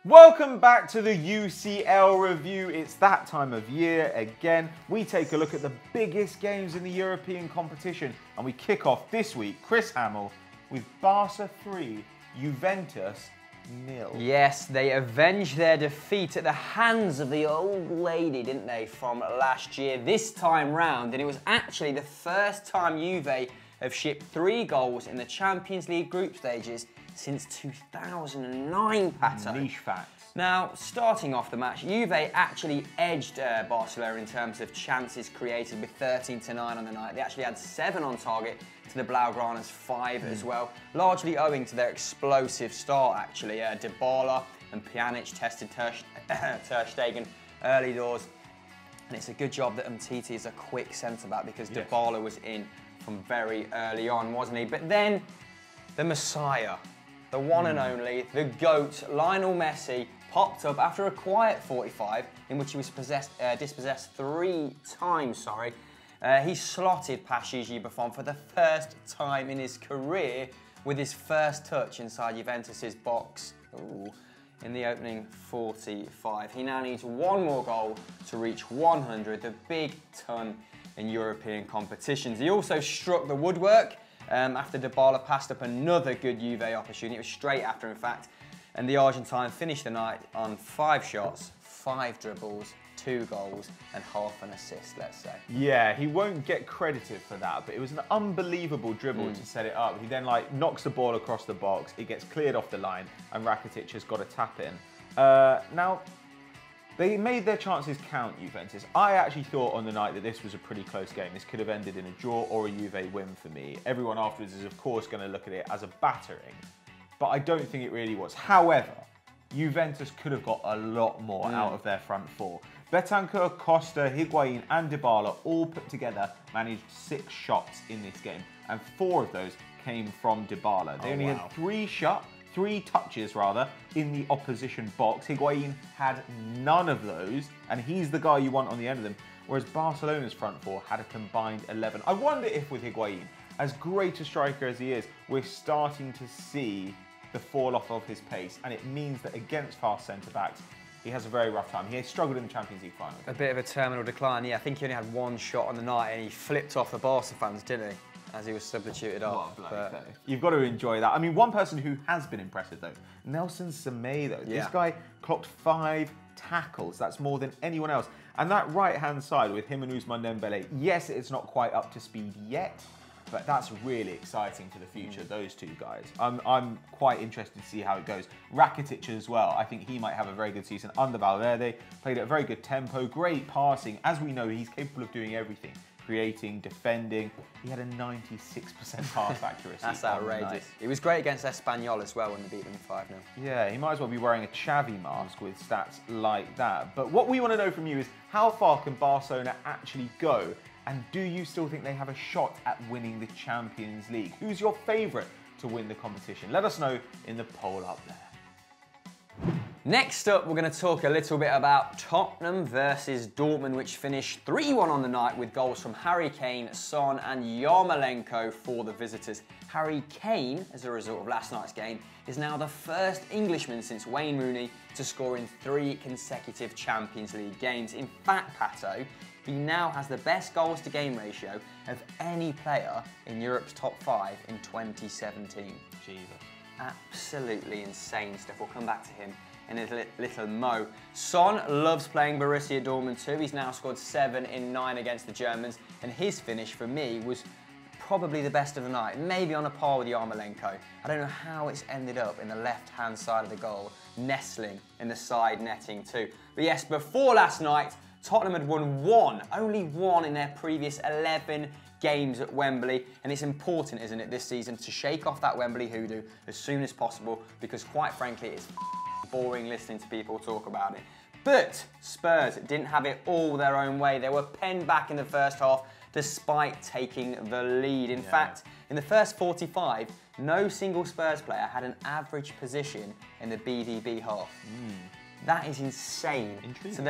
Welcome back to the UCL review. It's that time of year again. We take a look at the biggest games in the European competition and we kick off this week, Chris Hamill, with Barca 3, Juventus 0. Yes, they avenged their defeat at the hands of the old lady, didn't they, from last year, this time round. And it was actually the first time Juve have shipped 3 goals in the Champions League group stages since 2009, Pato. Niche facts. Now, starting off the match, Juve actually edged Barcelona in terms of chances created with 13-9 on the night. They actually had 7 on target to the Blaugrana's 5 as well, largely owing to their explosive start, actually. Dybala and Pjanic tested Ter Stegen early doors, and it's a good job that Umtiti is a quick centre-back because yes, Dybala was in from very early on, wasn't he? But then, the Messiah, the one and only, the GOAT, Lionel Messi, popped up after a quiet 45 in which he was dispossessed 3 times. He slotted PSG Buffon for the first time in his career with his first touch inside Juventus's box in the opening 45. He now needs 1 more goal to reach 100, the big ton in European competitions. He also struck the woodwork after Dybala passed up another good Juve opportunity. It was straight after, in fact. And the Argentine finished the night on 5 shots, 5 dribbles, 2 goals, and half an assist, let's say. Yeah, he won't get credited for that, but it was an unbelievable dribble to set it up. He then knocks the ball across the box, it gets cleared off the line, and Rakitic has got a tap in. Now, they made their chances count, Juventus. I actually thought on the night that this was a pretty close game. This could have ended in a draw or a Juve win for me. Everyone afterwards is, of course, going to look at it as a battering, but I don't think it really was. However, Juventus could have got a lot more out of their front 4. Betancourt, Costa, Higuain and Dybala all put together managed 6 shots in this game, and 4 of those came from Dybala. They only had 3 touches in the opposition box. Higuain had none of those, and he's the guy you want on the end of them, whereas Barcelona's front 4 had a combined 11. I wonder if with Higuain, as great a striker as he is, we're starting to see the fall off of his pace, and it means that against fast centre-backs, he has a very rough time. He struggled in the Champions League final. A bit of a terminal decline, yeah. I think he only had 1 shot on the night, and he flipped off the Barca fans, didn't he? As he was substituted off. You've got to enjoy that. I mean, one person who has been impressive, though, Nelson Semedo. Yeah. This guy clocked 5 tackles. That's more than anyone else. And that right-hand side with him and Ousmane Dembele, yes, it's not quite up to speed yet, but that's really exciting for the future, those 2 guys. I'm quite interested to see how it goes. Rakitic as well, I think he might have a very good season under Valverde. Played at a very good tempo, great passing. As we know, he's capable of doing everything. Creating, defending. He had a 96% pass accuracy. That's outrageous. He was great against Espanyol as well when they beat them 5-0. Yeah, he might as well be wearing a Xavi mask with stats like that. But what we want to know from you is, how far can Barcelona actually go? And do you still think they have a shot at winning the Champions League? Who's your favourite to win the competition? Let us know in the poll up there. Next up, we're going to talk a little bit about Tottenham versus Dorman, which finished 3-1 on the night with goals from Harry Kane, Son and Yarmolenko for the visitors. Harry Kane, as a result of last night's game, is now the first Englishman since Wayne Rooney to score in 3 consecutive Champions League games. In fact, Pato, he now has the best goals to game ratio of any player in Europe's top 5 in 2017. Jesus. Absolutely insane stuff. We'll come back to him in a little mo. Son loves playing Borussia Dortmund too. He's now scored 7 in 9 against the Germans, and his finish for me was probably the best of the night, maybe on a par with Yarmolenko. I don't know how it's ended up in the left-hand side of the goal, nestling in the side netting too. But yes, before last night, Tottenham had won only one in their previous 11 games at Wembley, and it's important, isn't it, this season to shake off that Wembley hoodoo as soon as possible, because quite frankly, it's boring listening to people talk about it. But Spurs didn't have it all their own way. They were penned back in the first half despite taking the lead. In fact, in the first 45, no single Spurs player had an average position in the BVB half. That is insane. So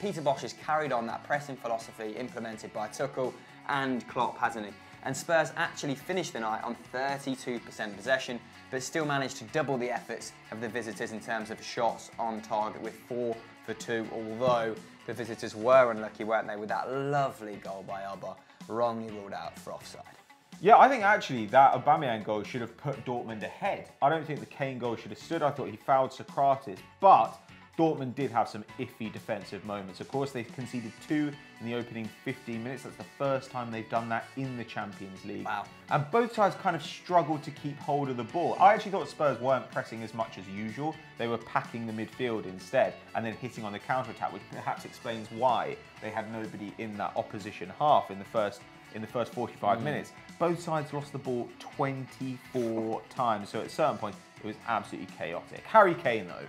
Peter Bosz has carried on that pressing philosophy implemented by Tuchel and Klopp, hasn't he? And Spurs actually finished the night on 32% possession, but still managed to double the efforts of the visitors in terms of shots on target with 4 for 2, although the visitors were unlucky, weren't they, with that lovely goal by Alba, wrongly ruled out for offside. Yeah, I think actually that Aubameyang goal should have put Dortmund ahead. I don't think the Kane goal should have stood. I thought he fouled Socrates, but Dortmund did have some iffy defensive moments. Of course, they conceded 2 in the opening 15 minutes. That's the first time they've done that in the Champions League. Wow. And both sides kind of struggled to keep hold of the ball. I actually thought Spurs weren't pressing as much as usual. They were packing the midfield instead and then hitting on the counter-attack, which perhaps explains why they had nobody in that opposition half in the first 45 minutes. Both sides lost the ball 24 times. So at a certain point, it was absolutely chaotic. Harry Kane, though,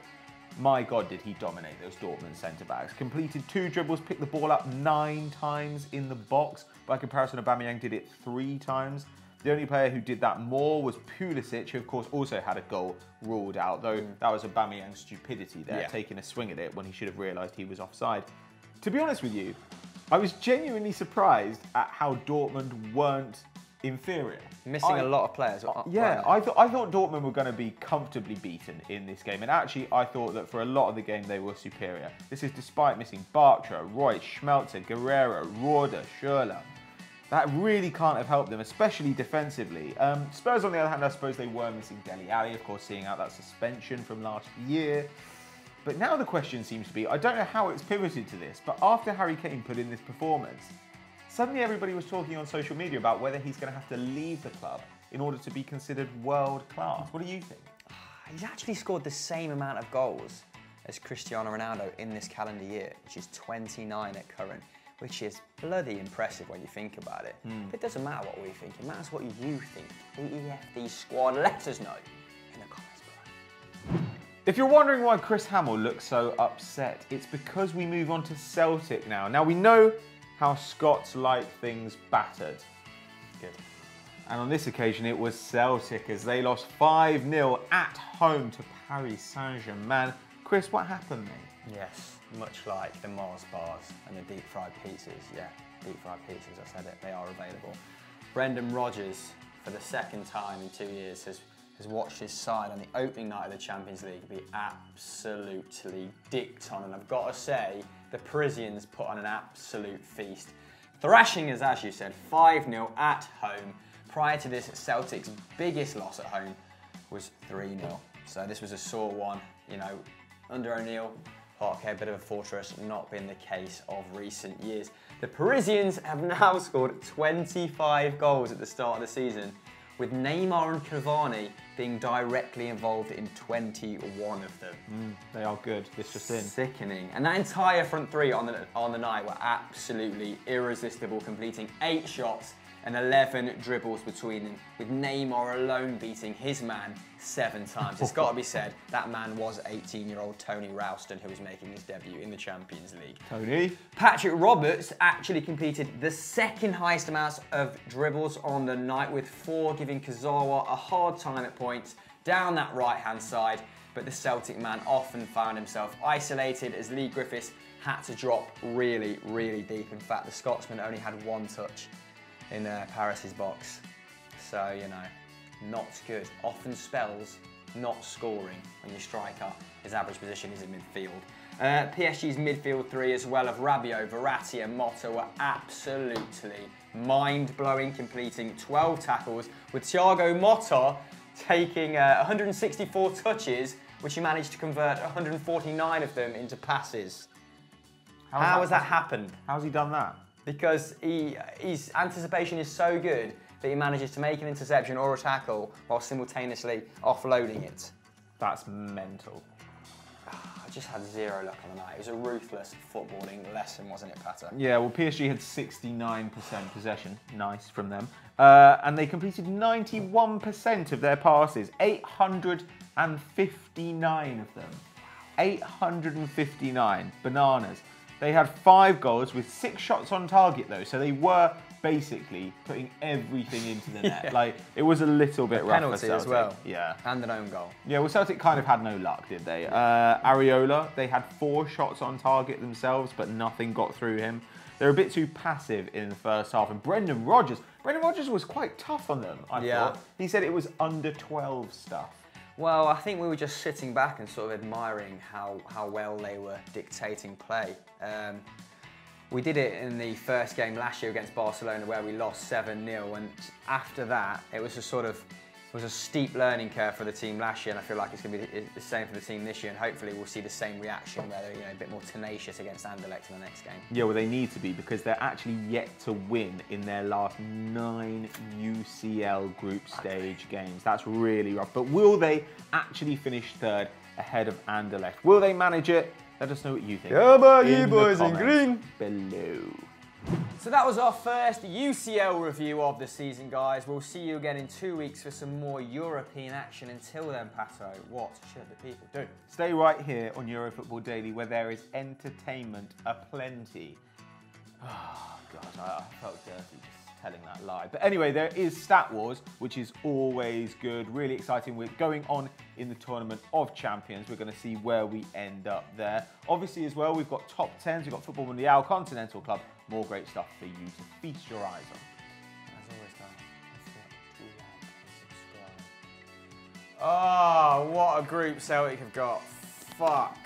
my God, did he dominate those Dortmund centre-backs. Completed 2 dribbles, picked the ball up 9 times in the box. By comparison, Aubameyang did it 3 times. The only player who did that more was Pulisic, who of course also had a goal ruled out, though that was Aubameyang's stupidity there, taking a swing at it when he should have realised he was offside. To be honest with you, I was genuinely surprised at how Dortmund weren't inferior. Missing a lot of players. Yeah, I thought Dortmund were going to be comfortably beaten in this game, and actually I thought that for a lot of the game they were superior. This is despite missing Bartra, Reus, Schmelzer, Guerrero, Roeder, Schürrle. That really can't have helped them, especially defensively. Spurs, on the other hand, I suppose they were missing Dele Alli, of course, seeing out that suspension from last year. But now the question seems to be, I don't know how it's pivoted to this, but after Harry Kane put in this performance, suddenly everybody was talking on social media about whether he's going to have to leave the club in order to be considered world class. What do you think? He's actually scored the same amount of goals as Cristiano Ronaldo in this calendar year, which is 29 at current, which is bloody impressive when you think about it. But it doesn't matter what we think, it matters what you think. The EFD squad, let us know in the comments below. If you're wondering why Chris Hamill looks so upset, it's because we move on to Celtic now. Now, we know how Scots like things battered. Good. And on this occasion, it was Celtic as they lost 5-0 at home to Paris Saint-Germain. Chris, what happened, mate? Yes, much like the Mars bars and the deep fried pizzas. Yeah, deep fried pizzas, I said it, they are available. Brendan Rodgers, for the second time in 2 years, has watched his side on the opening night of the Champions League be absolutely dicked on. And I've got to say, the Parisians put on an absolute feast. Thrashing us, as you said, 5-0 at home. Prior to this, Celtic's biggest loss at home was 3-0. So this was a sore one, you know, under O'Neill. Parquet, a bit of a fortress, not been the case of recent years. The Parisians have now scored 25 goals at the start of the season, with Neymar and Cavani being directly involved in 21 of them. They are good, this just in. Sickening. And that entire front three on the night were absolutely irresistible, completing 8 shots and 11 dribbles between them, with Neymar alone beating his man 7 times. It's got to be said, that man was 18-year-old Tony Ralston, who was making his debut in the Champions League. Tony? Patrick Roberts actually completed the second highest amount of dribbles on the night, with 4, giving Kazawa a hard time at points down that right-hand side. But the Celtic man often found himself isolated as Lee Griffiths had to drop really, really deep. In fact, the Scotsman only had 1 touch in Paris's box. So, you know, not good. Often spells not scoring when your striker, his average position is in midfield. PSG's midfield 3 as well of Rabiot, Verratti and Motta were absolutely mind-blowing, completing 12 tackles, with Thiago Motta taking 164 touches, which he managed to convert 149 of them into passes. How has that happened? How's he done that? Because his anticipation is so good that he manages to make an interception or a tackle while simultaneously offloading it. That's mental. I just had 0 luck on the night. It was a ruthless footballing lesson, wasn't it, Patter? Yeah, well, PSG had 69% possession. Nice from them. And they completed 91% of their passes. 859 of them. 859. Bananas. They had 5 goals with 6 shots on target, though, so they were basically putting everything into the net. Yeah. Like, it was a little bit rough for Penalty Celtic. as well. Yeah. And an own goal. Yeah, well, Celtic kind of had no luck, did they? Areola, they had 4 shots on target themselves, but nothing got through him. They were a bit too passive in the first half. And Brendan Rodgers was quite tough on them, I thought. He said it was under 12 stuff. Well, I think we were just sitting back and sort of admiring how well they were dictating play. We did it in the first game last year against Barcelona where we lost 7-0, and after that it was a steep learning curve for the team last year, and I feel like it's going to be the same for the team this year, and hopefully we'll see the same reaction where they're a bit more tenacious against Anderlecht in the next game. Yeah, well, they need to be, because they're actually yet to win in their last 9 UCL group stage games. That's really rough. But will they actually finish third ahead of Anderlecht? Will they manage it? Let us know what you think. Yeah, buddy, in boys the in green. below. So that was our first UCL review of the season, guys. We'll see you again in 2 weeks for some more European action. Until then, Pato, what should the people do? Stay right here on Eurofootball Daily, where there is entertainment aplenty. Oh, God, I felt dirty just telling that lie. But anyway, there is Stat Wars, which is always good, really exciting. We're going on in the Tournament of Champions. We're going to see where we end up there. Obviously, as well, we've got top 10s, we've got Football Mundial, Continental Club, more great stuff for you to feast your eyes on. As always, guys, like and subscribe. Oh, what a group Celtic have got. Fuck.